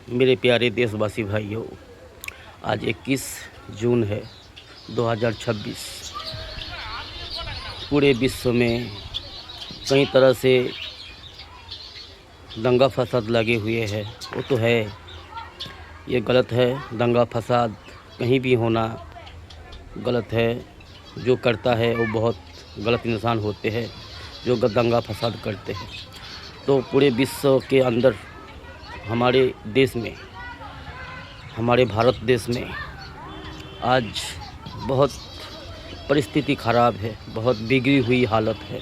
मेरे प्यारे देशवासी भाइयों, आज 21 जून है 2026। पूरे विश्व में कई तरह से दंगा फसाद लगे हुए हैं। वो तो है, ये गलत है। दंगा फसाद कहीं भी होना गलत है। जो करता है वो बहुत गलत इंसान होते हैं जो दंगा फसाद करते हैं। तो पूरे विश्व के अंदर हमारे देश में, हमारे भारत देश में आज बहुत परिस्थिति ख़राब है, बहुत बिगड़ी हुई हालत है।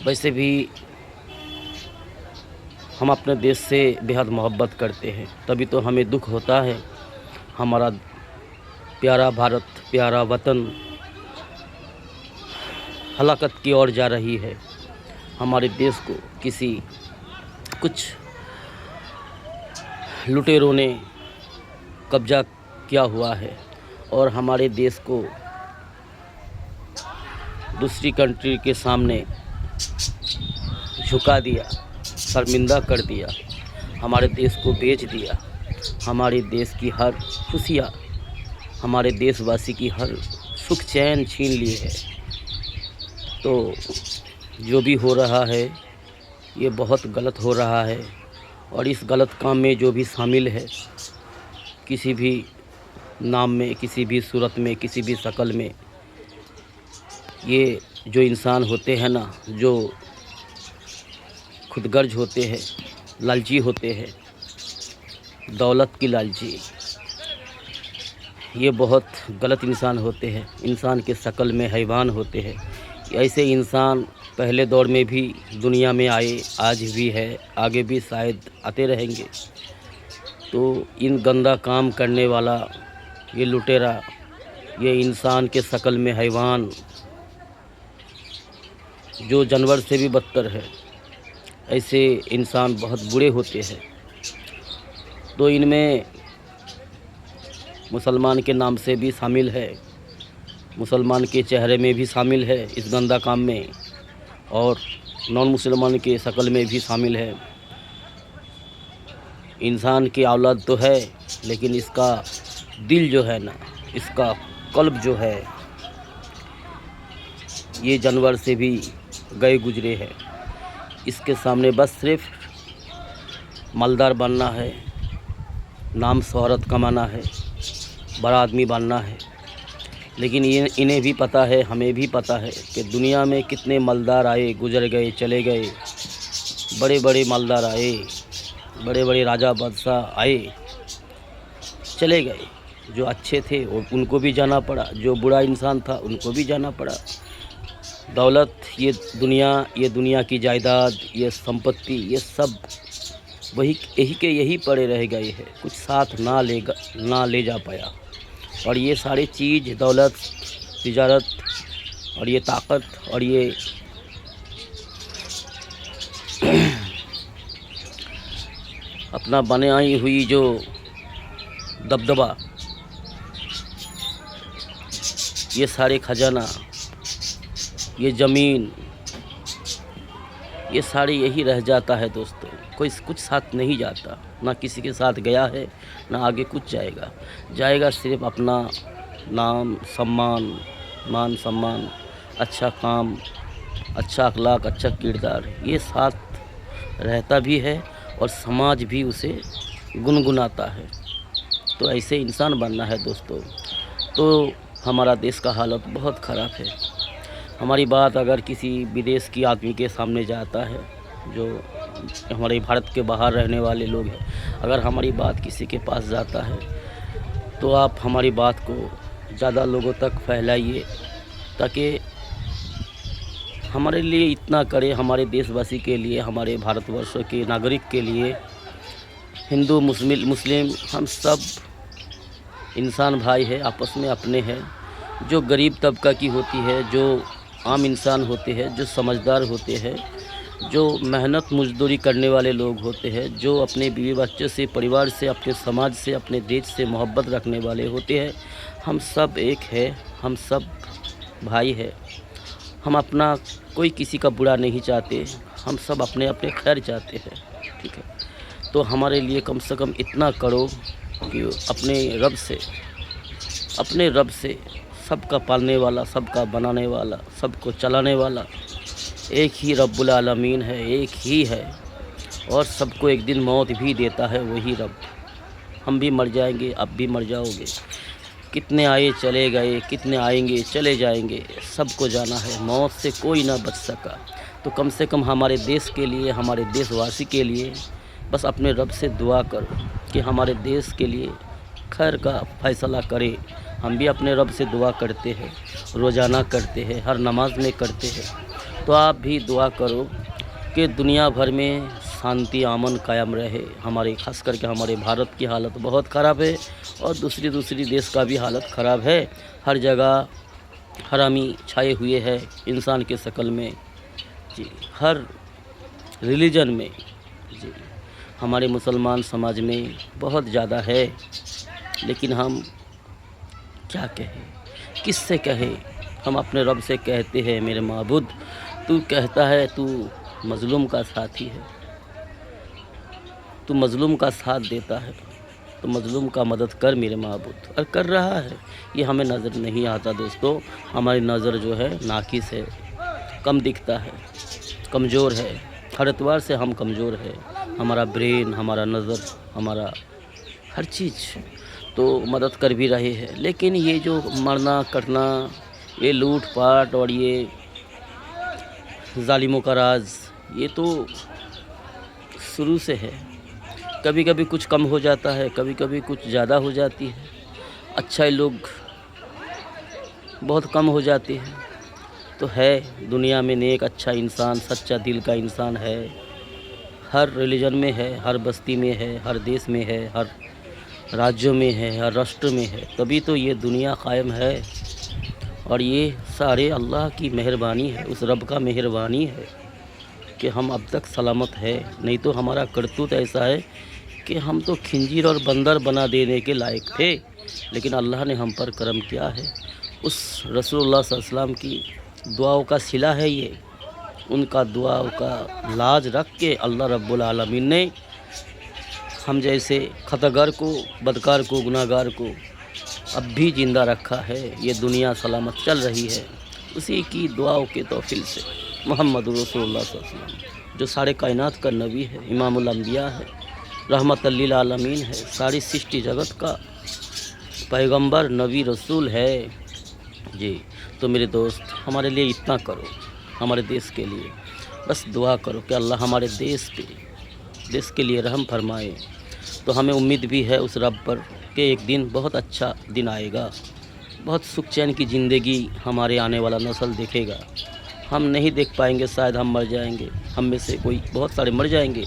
वैसे भी हम अपने देश से बेहद मोहब्बत करते हैं, तभी तो हमें दुख होता है। हमारा प्यारा भारत, प्यारा वतन हलाकत की ओर जा रही है। हमारे देश को कुछ लुटेरों ने कब्जा किया हुआ है और हमारे देश को दूसरी कंट्री के सामने झुका दिया, शर्मिंदा कर दिया, हमारे देश को बेच दिया। हमारे देश की हर खुशियाँ, हमारे देशवासी की हर सुख चैन छीन ली है। तो जो भी हो रहा है ये बहुत गलत हो रहा है, और इस गलत काम में जो भी शामिल है, किसी भी नाम में, किसी भी सूरत में, किसी भी शक्ल में, ये जो इंसान होते हैं ना, जो खुदगर्ज होते हैं, लालची होते हैं, दौलत की लालची, ये बहुत गलत इंसान होते हैं। इंसान के शक्ल में हैवान होते हैं। ऐसे इंसान पहले दौर में भी दुनिया में आए, आज भी है, आगे भी शायद आते रहेंगे। तो इन गंदा काम करने वाला ये लुटेरा, ये इंसान के शक्ल में हैवान, जो जानवर से भी बदतर है, ऐसे इंसान बहुत बुरे होते हैं। तो इनमें मुसलमान के नाम से भी शामिल है, मुसलमान के चेहरे में भी शामिल है इस गंदा काम में, और नॉन मुसलमान के शक्ल में भी शामिल है। इंसान की औलाद तो है, लेकिन इसका दिल जो है ना, इसका कल्ब जो है, ये जानवर से भी गए गुजरे है। इसके सामने बस सिर्फ मालदार बनना है, नाम शोहरत कमाना है, बड़ा आदमी बनना है। लेकिन ये इन्हें भी पता है, हमें भी पता है कि दुनिया में कितने मालदार आए, गुजर गए, चले गए। बड़े बड़े मालदार आए, बड़े बड़े राजा बादशाह आए, चले गए। जो अच्छे थे उनको भी जाना पड़ा, जो बुरा इंसान था उनको भी जाना पड़ा। दौलत, ये दुनिया की जायदाद, ये संपत्ति, ये सब यही पड़े रह गए हैं। कुछ साथ ना ले जा पाया। और ये सारी चीज़, दौलत, तिजारत और ये ताकत और ये अपना बनाई हुई जो दबदबा, ये सारे खजाना, ये ज़मीन, ये सारे यही रह जाता है दोस्तों। कोई कुछ साथ नहीं जाता, ना किसी के साथ गया है, ना आगे कुछ जाएगा सिर्फ अपना नाम, सम्मान, मान सम्मान, अच्छा काम, अच्छा अखलाक, अच्छा किरदार, ये साथ रहता भी है और समाज भी उसे गुनगुनाता है। तो ऐसे इंसान बनना है दोस्तों। तो हमारा देश का हालत बहुत ख़राब है। हमारी बात अगर किसी विदेश की आदमी के सामने जाता है, जो हमारे भारत के बाहर रहने वाले लोग हैं, अगर हमारी बात किसी के पास जाता है तो आप हमारी बात को ज़्यादा लोगों तक फैलाइए, ताकि हमारे लिए इतना करे, हमारे देशवासी के लिए, हमारे भारतवर्ष के नागरिक के लिए, हिंदू मुस्लिम हम सब इंसान भाई है, आपस में अपने हैं। जो गरीब तबका की होती है, जो आम इंसान होते हैं, जो समझदार होते हैं, जो मेहनत मजदूरी करने वाले लोग होते हैं, जो अपने बीवी बच्चों से, परिवार से, अपने समाज से, अपने देश से मोहब्बत रखने वाले होते हैं, हम सब एक है, हम सब भाई है। हम अपना कोई किसी का बुरा नहीं चाहते, हम सब अपने अपने खैर चाहते हैं, ठीक है। तो हमारे लिए कम से कम इतना करो कि अपने रब से सबका पालने वाला, सबका बनाने वाला, सबको चलाने वाला एक ही रब्बुल आलमीन है, एक ही है। और सबको एक दिन मौत भी देता है वही रब। हम भी मर जाएंगे, आप भी मर जाओगे। कितने आए चले गए, कितने आएंगे चले जाएंगे, सबको जाना है। मौत से कोई ना बच सका। तो कम से कम हमारे देश के लिए, हमारे देशवासी के लिए बस अपने रब से दुआ करो कि हमारे देश के लिए खैर का फ़ैसला करे। हम भी अपने रब से दुआ करते हैं, रोज़ाना करते हैं, हर नमाज में करते हैं। तो आप भी दुआ करो कि दुनिया भर में शांति अमन कायम रहे। हमारे ख़ास करके हमारे भारत की हालत बहुत ख़राब है और दूसरी देश का भी हालत ख़राब है। हर जगह हरामी छाए हुए हैं इंसान के शक्ल में जी, हर रिलीजन में जी। हमारे मुसलमान समाज में बहुत ज़्यादा है, लेकिन हम क्या कहें, किससे कहें। हम अपने रब से कहते हैं मेरे माबूद, तू कहता है तू मज़लूम का साथी है, तू मज़लूम का साथ देता है, तो मज़लूम का मदद कर मेरे माबूद। और कर रहा है, ये हमें नज़र नहीं आता दोस्तों। हमारी नज़र जो है नाकिस है, कम दिखता है, कमज़ोर है। हर एतबार से हम कमज़ोर है। हमारा ब्रेन, हमारा नज़र, हमारा हर चीज़ तो मदद कर भी रहे हैं। लेकिन ये जो मरना कटना, ये लूट पाट और ये जालिमों का राज, ये तो शुरू से है। कभी कभी कुछ कम हो जाता है, कभी कभी कुछ ज़्यादा हो जाती है। अच्छे लोग बहुत कम हो जाते हैं। तो है दुनिया में नेक अच्छा इंसान, सच्चा दिल का इंसान है। हर रिलीजन में है, हर बस्ती में है, हर देश में है, हर राज्यों में है, हर राष्ट्र में है। तभी तो ये दुनिया कायम है। और ये सारे अल्लाह की मेहरबानी है, उस रब का मेहरबानी है कि हम अब तक सलामत है। नहीं तो हमारा करतूत ऐसा है कि हम तो खिंजीर और बंदर बना देने के लायक थे, लेकिन अल्लाह ने हम पर करम किया है। उस रसूलुल्लाह सल्लल्लाहु अलैहि वसल्लम की दुआओं का सिला है ये। उनका दुआओं का लाज रख के अल्लाह रब्बुल आलमीन ने हम जैसे खतागार को, बदकार को, गुनाहगार को अब भी ज़िंदा रखा है। ये दुनिया सलामत चल रही है उसी की दुआओं के तौफील से। मोहम्मद रसूलुल्लाह सल्लल्लाहु अलैहि वसल्लम जो सारे कायनात का नबी है, इमामुल अंबिया है, रहमतल लिल आलमीन है, सारी सृष्टि जगत का पैगंबर, नबी, रसूल है जी। तो मेरे दोस्त, हमारे लिए इतना करो, हमारे देश के लिए बस दुआ करो कि अल्लाह हमारे देश के लिए रहम फरमाए। तो हमें उम्मीद भी है उस रब पर कि एक दिन बहुत अच्छा दिन आएगा, बहुत सुख चैन की ज़िंदगी हमारे आने वाला नस्ल देखेगा। हम नहीं देख पाएंगे, शायद हम मर जाएंगे, हम में से कोई बहुत सारे मर जाएंगे,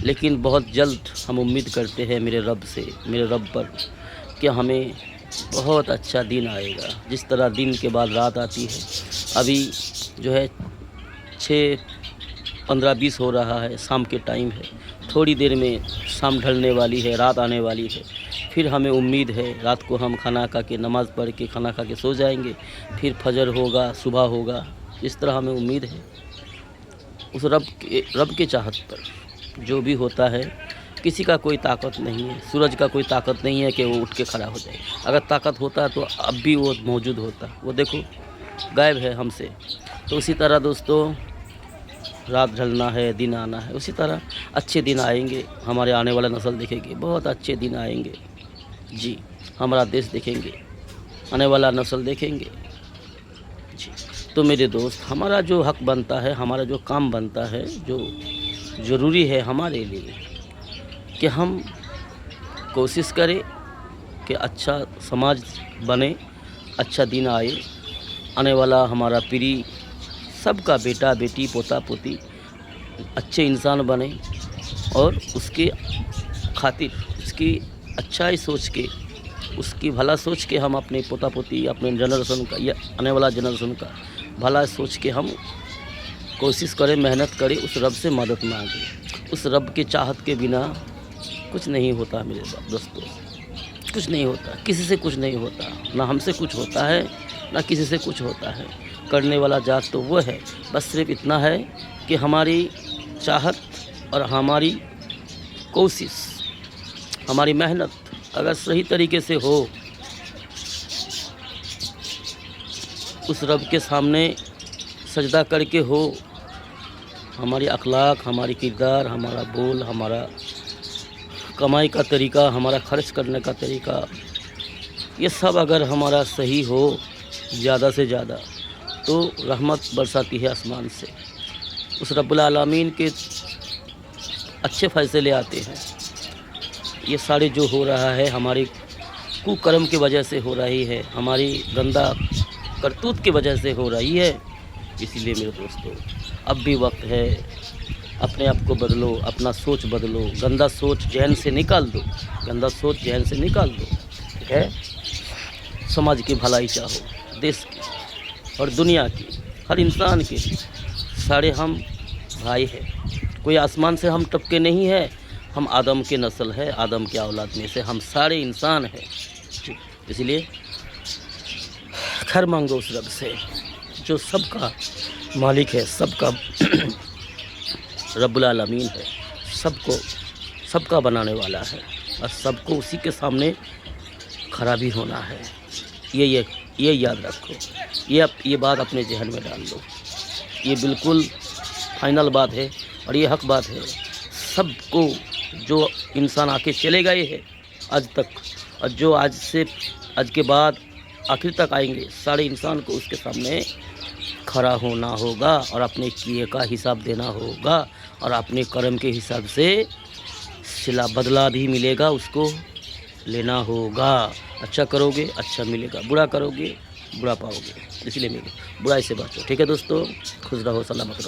लेकिन बहुत जल्द हम उम्मीद करते हैं मेरे रब से, मेरे रब पर कि हमें बहुत अच्छा दिन आएगा। जिस तरह दिन के बाद रात आती है, अभी जो है 6:15-20 हो रहा है, शाम के टाइम है। थोड़ी देर में शाम ढलने वाली है, रात आने वाली है। फिर हमें उम्मीद है रात को हम खाना खा के, नमाज़ पढ़ के, खाना खा के सो जाएंगे। फिर फजर होगा, सुबह होगा। इस तरह हमें उम्मीद है उस रब के चाहत पर। जो भी होता है, किसी का कोई ताकत नहीं है, सूरज का कोई ताकत नहीं है कि वो उठ के खड़ा हो जाए। अगर ताकत होता तो अब भी वो मौजूद होता। वो देखो गायब है हमसे। तो उसी तरह दोस्तों, रात ढलना है, दिन आना है। उसी तरह अच्छे दिन आएंगे, हमारे आने वाला नस्ल देखेंगे, बहुत अच्छे दिन आएंगे जी। हमारा देश देखेंगे, आने वाला नस्ल देखेंगे जी। तो मेरे दोस्त, हमारा जो हक बनता है, हमारा जो काम बनता है, जो ज़रूरी है हमारे लिए कि हम कोशिश करें कि अच्छा समाज बने, अच्छा दिन आए, आने वाला हमारा पीढ़ी, सबका बेटा बेटी, पोता पोती अच्छे इंसान बने। और उसके खातिर, उसकी अच्छाई सोच के, उसकी भला सोच के हम अपने पोता पोती, अपने जनरेशन का या आने वाला जनरेशन का भला सोच के हम कोशिश करें, मेहनत करें, उस रब से मदद मांगें। उस रब के चाहत के बिना कुछ नहीं होता मेरे दोस्तों, कुछ नहीं होता, किसी से कुछ नहीं होता, ना हमसे कुछ होता है, ना किसी से कुछ होता है। करने वाला जात तो वो है। बस सिर्फ इतना है कि हमारी चाहत और हमारी कोशिश, हमारी मेहनत अगर सही तरीके से हो, उस रब के सामने सजदा करके हो, हमारी अखलाक, हमारी किरदार, हमारा बोल, हमारा कमाई का तरीका, हमारा खर्च करने का तरीका, ये सब अगर हमारा सही हो ज़्यादा से ज़्यादा, तो रहमत बरसाती है आसमान से। उस रब्बुल आलमीन के अच्छे फैसले आते हैं। ये सारे जो हो रहा है हमारी कुकर्म की वजह से हो रही है, हमारी गंदा करतूत की वजह से हो रही है। इसीलिए मेरे दोस्तों, अब भी वक्त है, अपने आप को बदलो, अपना सोच बदलो, गंदा सोच जहन से निकाल दो, गंदा सोच जहन से निकाल दो, ठीक है। समाज की भलाई चाहो, देश की और दुनिया की, हर इंसान की। सारे हम भाई हैं, कोई आसमान से हम टपके नहीं है, हम आदम के नस्ल है, आदम के औलाद में से हम सारे इंसान हैं। इसलिए खैर मांगो उस रब से जो सबका मालिक है, सबका रब्बुल आलमीन है, सबका बनाने वाला है, और सबको उसी के सामने खड़ा भी होना है। ये याद रखो, ये बात अपने जहन में डाल लो। ये बिल्कुल फाइनल बात है और ये हक बात है। सबको, जो इंसान आके चले गए हैं आज तक, और जो आज के बाद आखिर तक आएंगे, सारे इंसान को उसके सामने खड़ा होना होगा और अपने किए का हिसाब देना होगा, और अपने कर्म के हिसाब से सिला बदला भी मिलेगा, उसको लेना होगा। अच्छा करोगे अच्छा मिलेगा, बुरा करोगे बुरा पाओगे। इसलिए मिले बुराई से बचो, ठीक है दोस्तों। खुश रहो, सलामत रहो।